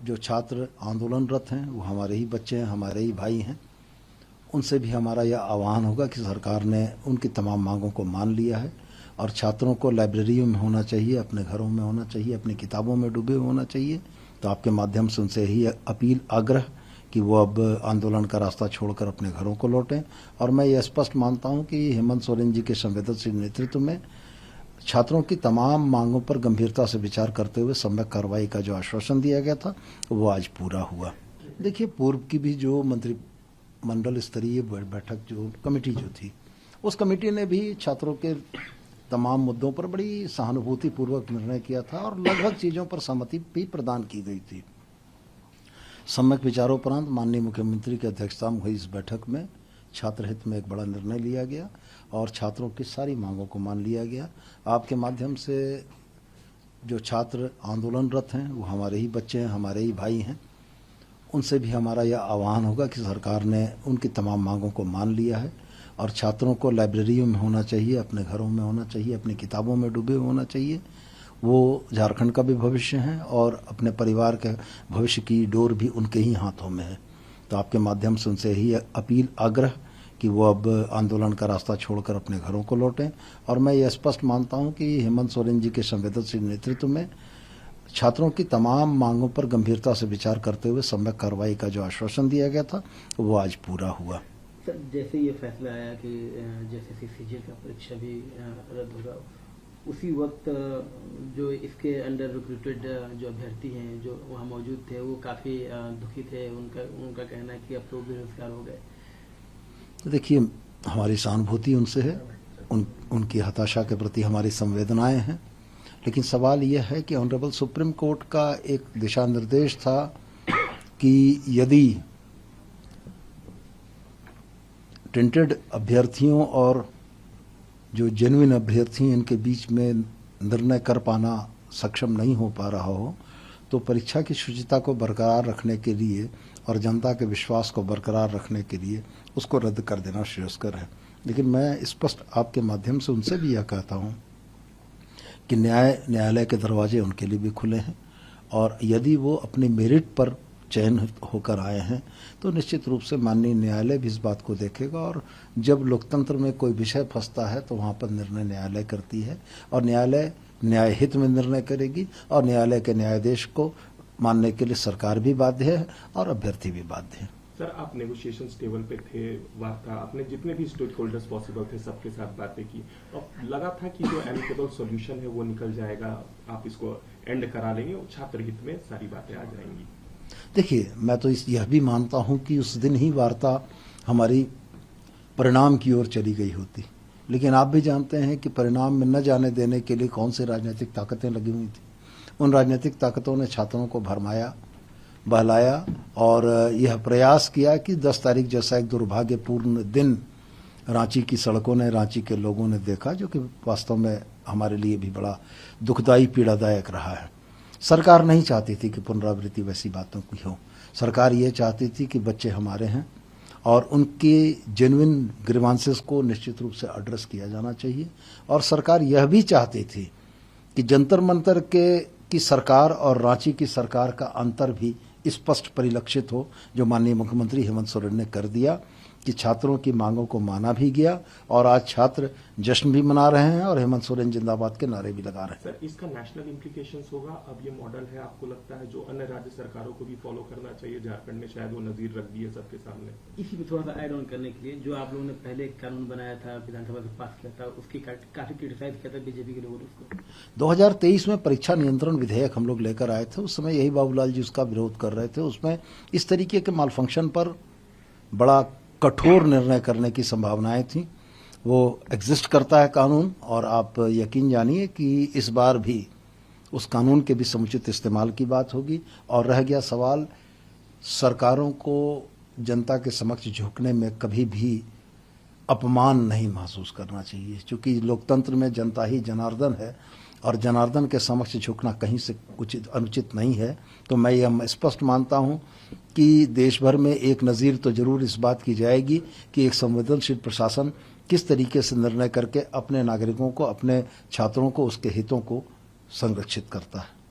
जो छात्र आंदोलनरत हैं वो हमारे ही बच्चे हैं, हमारे ही भाई हैं। उनसे भी हमारा यह आह्वान होगा कि सरकार ने उनकी तमाम मांगों को मान लिया है और छात्रों को लाइब्रेरियों में होना चाहिए, अपने घरों में होना चाहिए, अपनी किताबों में डूबे होना चाहिए। तो आपके माध्यम से उनसे ही अपील, आग्रह कि वो अब आंदोलन का रास्ता छोड़कर अपने घरों को लौटें। और मैं ये स्पष्ट मानता हूं कि हेमंत सोरेन जी के संवेदनशील नेतृत्व में छात्रों की तमाम मांगों पर गंभीरता से विचार करते हुए सम्यक कार्रवाई का जो आश्वासन दिया गया था वो आज पूरा हुआ। देखिए, पूर्व की भी जो मंत्रिमंडल स्तरीय बैठक, जो कमेटी जो थी, उस कमेटी ने भी छात्रों के तमाम मुद्दों पर बड़ी सहानुभूतिपूर्वक निर्णय किया था और लगभग चीज़ों पर सहमति भी प्रदान की गई थी। सम्यक विचारोपरांत माननीय मुख्यमंत्री की अध्यक्षता में हुई इस बैठक में छात्र हित में एक बड़ा निर्णय लिया गया और छात्रों की सारी मांगों को मान लिया गया। आपके माध्यम से जो छात्र आंदोलनरत हैं वो हमारे ही बच्चे हैं, हमारे ही भाई हैं। उनसे भी हमारा यह आह्वान होगा कि सरकार ने उनकी तमाम मांगों को मान लिया है और छात्रों को लाइब्रेरियों में होना चाहिए, अपने घरों में होना चाहिए, अपनी किताबों में डूबे होना चाहिए। वो झारखंड का भी भविष्य हैं और अपने परिवार के भविष्य की डोर भी उनके ही हाथों में है। तो आपके माध्यम से उनसे ही अपील, आग्रह कि वो अब आंदोलन का रास्ता छोड़कर अपने घरों को लौटें। और मैं ये स्पष्ट मानता हूं कि हेमंत सोरेन जी के संवेदनशील नेतृत्व में छात्रों की तमाम मांगों पर गंभीरता से विचार करते हुए सम्यक कार्रवाई का जो आश्वासन दिया गया था वो आज पूरा हुआ। सर, जैसे ये फैसला आया कि जैसे सीजीएल का परीक्षा भी रद्द होगा, उसी वक्त जो इसके अंडर रिक्रूटेड जो अभ्यर्थी हैं जो वहाँ मौजूद थे वो काफ़ी दुखी थे। उनका कहना है कि अब तो बेरोजगार हो गए। तो देखिए, हमारी सहानुभूति उनसे है, उनकी हताशा के प्रति हमारी संवेदनाएं हैं। लेकिन सवाल यह है कि ऑनरेबल सुप्रीम कोर्ट का एक दिशा निर्देश था कि यदि टेंटेड अभ्यर्थियों और जो जेन्युइन अभ्यर्थी इनके बीच में निर्णय कर पाना सक्षम नहीं हो पा रहा हो तो परीक्षा की शुचिता को बरकरार रखने के लिए और जनता के विश्वास को बरकरार रखने के लिए उसको रद्द कर देना श्रेयस्कर है। लेकिन मैं स्पष्ट आपके माध्यम से उनसे भी यह कहता हूं कि न्यायालय के दरवाजे उनके लिए भी खुले हैं और यदि वो अपने मेरिट पर चयन होकर आए हैं तो निश्चित रूप से माननीय न्यायालय भी इस बात को देखेगा। और जब लोकतंत्र में कोई विषय फंसता है तो वहाँ पर निर्णय न्यायालय करती है और न्यायालय न्यायहित में निर्णय करेगी और न्यायालय के न्यायाधीश को मानने के लिए सरकार भी बाध्य है और अभ्यर्थी भी बाध्य है। सर, आप नेगोशिएशन टेबल पे थे, वार्ता, आपने जितने भी स्टेक होल्डर्स पॉसिबल थे सबके साथ बातें की और लगा था कि जो एमिकेबल सॉल्यूशन है वो निकल जाएगा, आप इसको एंड करा लेंगे और छात्र हित में सारी बातें आ जाएंगी। देखिए, मैं तो यह भी मानता हूं कि उस दिन ही वार्ता हमारी परिणाम की ओर चली गई होती, लेकिन आप भी जानते हैं कि परिणाम में न जाने देने के लिए कौन सी राजनीतिक ताकतें लगी हुई थी। उन राजनीतिक ताकतों ने छात्रों को भरमाया, बहलाया और यह प्रयास किया कि 10 तारीख जैसा एक दुर्भाग्यपूर्ण दिन रांची की सड़कों ने, रांची के लोगों ने देखा, जो कि वास्तव में हमारे लिए भी बड़ा दुखदायी, पीड़ादायक रहा है। सरकार नहीं चाहती थी कि पुनरावृत्ति वैसी बातों की हो। सरकार ये चाहती थी कि बच्चे हमारे हैं और उनके जेन्युइन ग्रीवांसेस को निश्चित रूप से एड्रेस किया जाना चाहिए। और सरकार यह भी चाहती थी कि जंतर मंतर की सरकार और रांची की सरकार का अंतर भी स्पष्ट परिलक्षित हो, जो माननीय मुख्यमंत्री हेमंत सोरेन ने कर दिया कि छात्रों की मांगों को माना भी गया और आज छात्र जश्न भी मना रहे हैं और हेमंत सोरेन जिंदाबाद के नारे भी लगा रहे हैं। सर, इसका नेशनल इम्प्लीकेशंस होगा। अब ये मॉडल है, आपको लगता है जो अन्य राज्य सरकारों को भी फॉलो करना चाहिए? झारखंड ने शायद वो नजीर रख दी है सबके सामने। इसी पे थोड़ा सा ऐड ऑन करने के लिए, जो आप लोगों ने पहले कानून बनाया था, विधानसभा से पास किया था, उसकी काफी क्रिटिसाइज किया था बीजेपी के लोगों ने उसको। 2023 में परीक्षा नियंत्रण विधेयक हम लोग लेकर आए थे। उस समय यही बाबूलाल जी उसका विरोध कर रहे थे। उसमें इस तरीके के माल फंक्शन पर बड़ा कठोर निर्णय करने की संभावनाएं थी। वो एग्जिस्ट करता है कानून और आप यकीन जानिए कि इस बार भी उस कानून के भी समुचित इस्तेमाल की बात होगी। और रह गया सवाल, सरकारों को जनता के समक्ष झुकने में कभी भी अपमान नहीं महसूस करना चाहिए, क्योंकि लोकतंत्र में जनता ही जनार्दन है और जनार्दन के समक्ष झुकना कहीं से उचित अनुचित नहीं है। तो मैं यह स्पष्ट मानता हूं कि देश भर में एक नज़ीर तो जरूर इस बात की जाएगी कि एक संवेदनशील प्रशासन किस तरीके से निर्णय करके अपने नागरिकों को, अपने छात्रों को, उसके हितों को संरक्षित करता है।